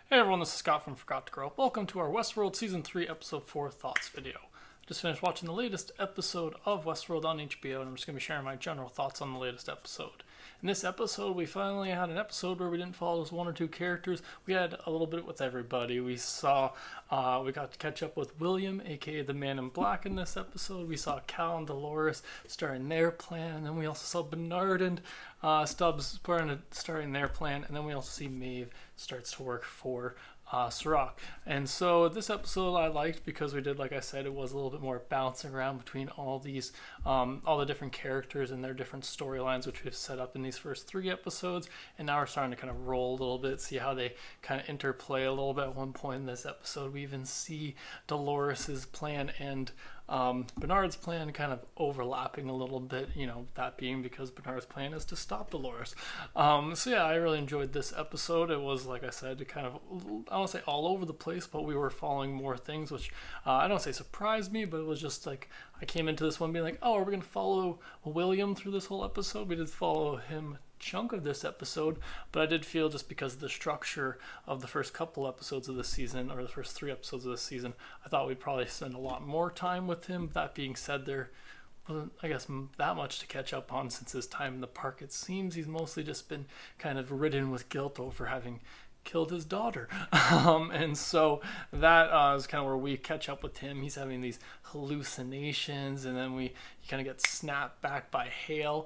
Hey everyone, this is Scott from Forgot to Grow. Welcome to our Westworld Season 3 Episode 4 Thoughts video. Just finished watching the latest episode of Westworld on HBO, and I'm just going to be sharing my general thoughts on the latest episode. In this episode, we finally had an episode where we didn't follow just one or two characters. We had a little bit with everybody. We got to catch up with William, aka the Man in Black, in this episode. We saw Cal and Dolores starting their plan, and then we also saw Bernard and Stubbs starting their plan, and then we also see Maeve starts to work for Soraka. And so this episode I liked because we did, like I said, it was a little bit more bouncing around between all these, all the different characters and their different storylines, which we've set up in these first three episodes. And now we're starting to kind of roll a little bit, see how they kind of interplay a little bit. At one point in this episode, we even see Dolores's plan and Bernard's plan kind of overlapping a little bit, that being because Bernard's plan is to stop Dolores. So yeah, I really enjoyed this episode. It was, like I said, kind of, I don't say all over the place, but we were following more things, which I don't say surprised me, but it was just like, I came into this one being like, oh, are we going to follow William through this whole episode? We did follow him chunk of this episode, but I did feel, just because of the structure of the first couple episodes of this season, or the first three episodes of this season, I thought we'd probably spend a lot more time with him. That being said, there wasn't, I guess, that much to catch up on since his time in the park. It seems he's mostly just been kind of ridden with guilt over having killed his daughter. And so that is kind of where we catch up with him. He's having these hallucinations, and then he kind of gets snapped back by Hale,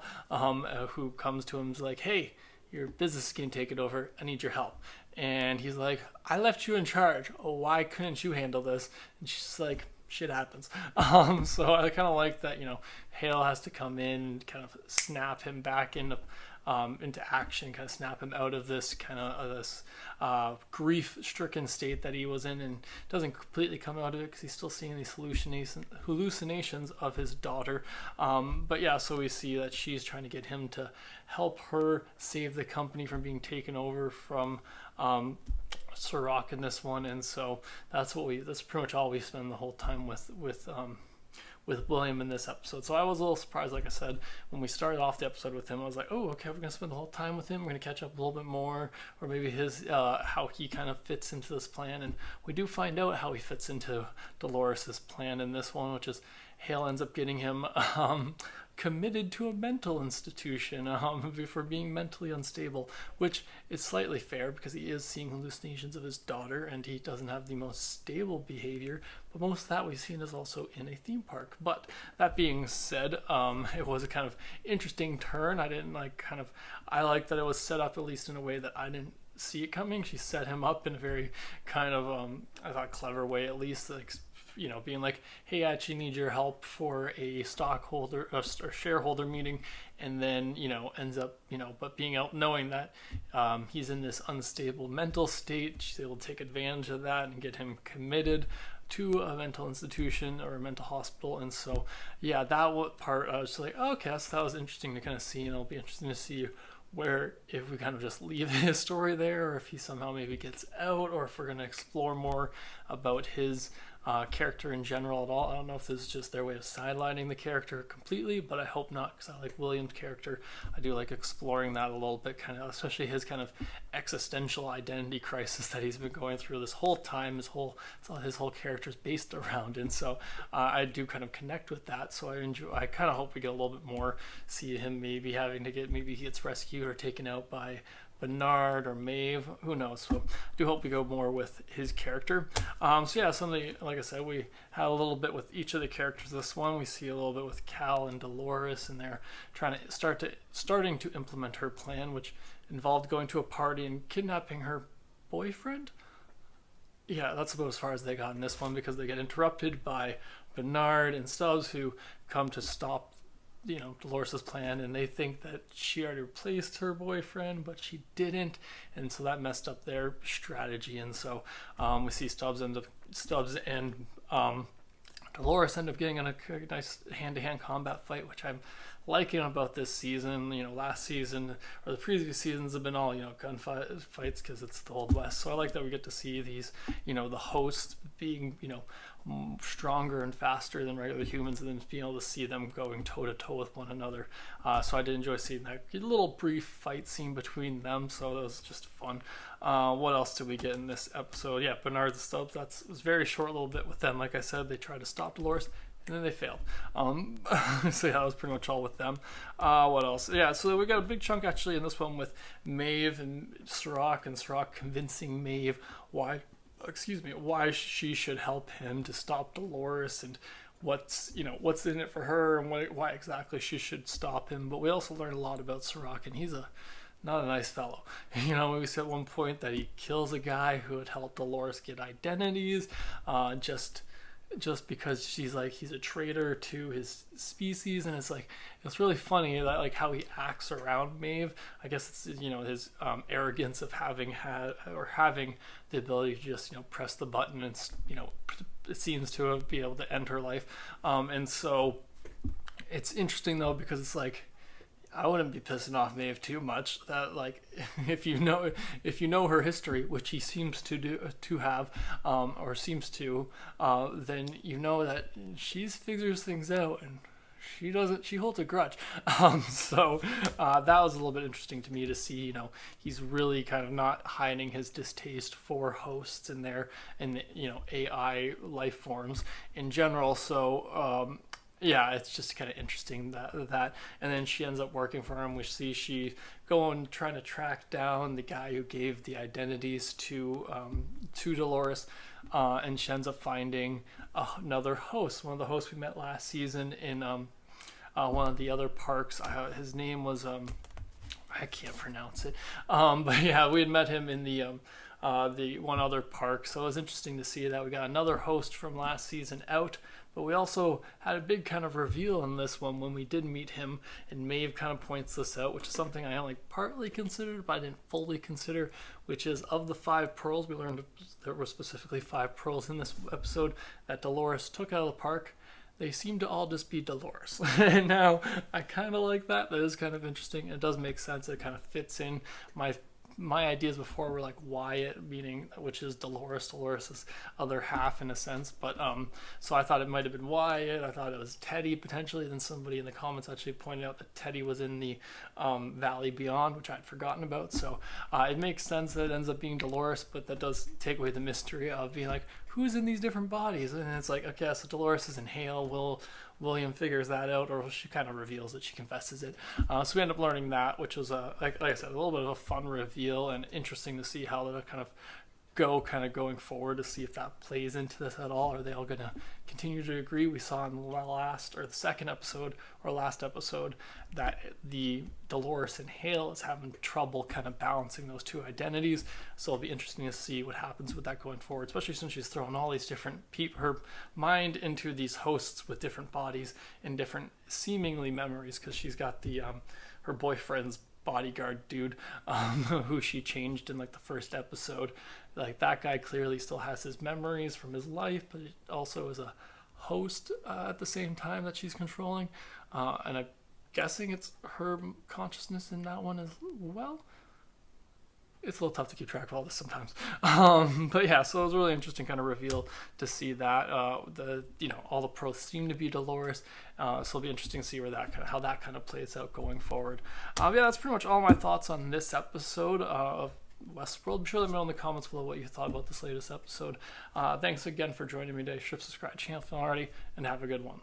who comes to him and is like, hey, your business is getting taken over. I need your help. And he's like, I left you in charge. Oh, why couldn't you handle this? And she's like, shit happens. So I kind of like that, Hale has to come in and kind of snap him back into action, kind of snap him out of this grief-stricken state that he was in, and doesn't completely come out of it because he's still seeing these hallucinations of his daughter. But yeah, so we see that she's trying to get him to help her save the company from being taken over from Soraka in this one, and so that's pretty much all we spend the whole time with William in this episode. So I was a little surprised, like I said, when we started off the episode with him. I was like, oh, okay, we're going to spend the whole time with him. We're going to catch up a little bit more, or maybe his how he kind of fits into this plan. And we do find out how he fits into Dolores's plan in this one, which is Hale ends up getting him committed to a mental institution for being mentally unstable, which is slightly fair because he is seeing hallucinations of his daughter and he doesn't have the most stable behavior, but most of that we've seen is also in a theme park. But that being said, it was a kind of interesting turn. I like that it was set up at least in a way that I didn't see it coming. She set him up in a very kind of I thought clever way, at least, like, being like, hey, I actually need your help for a stockholder or shareholder meeting, and then, ends up, but being out knowing that he's in this unstable mental state, she's able to take advantage of that and get him committed to a mental institution or a mental hospital. And so, yeah, that part I was just like, oh, okay, so that was interesting to kind of see, and it'll be interesting to see where, if we kind of just leave his story there, or if he somehow maybe gets out, or if we're going to explore more about his character in general at all. I don't know if this is just their way of sidelining the character completely, but I hope not, because I like William's character. I do like exploring that a little bit, kind of, especially his kind of existential identity crisis that he's been going through this whole time. His whole character is based around, and so I do kind of connect with that. So I kind of hope we get a little bit more, see him maybe maybe he gets rescued or taken out by Bernard or Maeve, who knows. So I do hope we go more with his character. So yeah, like I said, we had a little bit with each of the characters. This one we see a little bit with Cal and Dolores, and they're starting to implement her plan, which involved going to a party and kidnapping her boyfriend. Yeah, that's about as far as they got in this one, because they get interrupted by Bernard and Stubbs, who come to stop Dolores's plan, and they think that she already replaced her boyfriend, but she didn't, and so that messed up their strategy. And so we see Stubbs and Dolores end up getting in a nice hand-to-hand combat fight, which I'm liking about this season. Last season or the previous seasons have been all gunfights because it's the Old West. So I like that we get to see these, the hosts being stronger and faster than regular humans, and then being able to see them going toe to toe with one another. So I did enjoy seeing that little brief fight scene between them. So that was just fun. What else did we get in this episode? Yeah, Bernard the Stubbs. That was very short little bit with them. Like I said, they tried to stop Dolores and then they failed. So yeah, that was pretty much all with them. What else? Yeah, so we got a big chunk actually in this one with Maeve and Soraka convincing Maeve why she should help him to stop Dolores, and what's in it for her, and why exactly she should stop him. But we also learned a lot about Soraka, and he's not a nice fellow. We said at one point that he kills a guy who had helped Dolores get identities, just because he's a traitor to his species. And it's really funny that how he acts around Maeve. I guess it's his arrogance of having the ability to just press the button and it seems to be able to end her life. And so it's interesting though, because it's I wouldn't be pissing off Maeve too much. That if you know her history, which he seems to have, or seems to, then that she figures things out, and she doesn't. She holds a grudge. So that was a little bit interesting to me to see. He's really kind of not hiding his distaste for hosts and AI life forms in general. So. Yeah, it's just kind of interesting that, and then she ends up working for him. We see she trying to track down the guy who gave the identities to Dolores, and she ends up finding another host, one of the hosts we met last season in one of the other parks. His name was I can't pronounce it, but yeah, we had met him in the one other park. So it was interesting to see that we got another host from last season out. But we also had a big kind of reveal in this one when we did meet him, and Maeve kind of points this out, which is something I only partly considered, but I didn't fully consider, which is of the 5 pearls, we learned there were specifically 5 pearls in this episode that Dolores took out of the park. They seem to all just be Dolores. And now I kind of like that. That is kind of interesting. It does make sense. It kind of fits in. My ideas before were Wyatt, which is Dolores' other half in a sense, but so I thought it might have been Wyatt. I thought it was Teddy potentially. Then somebody in the comments actually pointed out that Teddy was in the Valley Beyond, which I'd forgotten about. So it makes sense that it ends up being Dolores, but that does take away the mystery of being who's in these different bodies. And it's okay, so Dolores is in Hale. William figures that out, or she kind of reveals it. She confesses it. So we end up learning that, which was like I said, a little bit of a fun reveal, and interesting to see how they'll going forward, to see if that plays into this at all. Are they all going to continue to agree? We saw in the second episode or last episode that the Dolores and Hale is having trouble kind of balancing those two identities. So it'll be interesting to see what happens with that going forward, especially since she's throwing all these different her mind into these hosts with different bodies and different seemingly memories, because she's got the her boyfriend's bodyguard dude who she changed in the first episode. That guy clearly still has his memories from his life, but it also is a host at the same time that she's controlling, and I'm guessing it's her consciousness in that one as well. It's a little tough to keep track of all this sometimes. But yeah, so it was a really interesting kind of reveal to see that all the pros seem to be Dolores. So it'll be interesting to see how that kind of plays out going forward. Yeah, that's pretty much all my thoughts on this episode of Westworld. Be sure to let me know in the comments below what you thought about this latest episode. Thanks again for joining me today. Subscribe to the channel if you haven't already, and have a good one.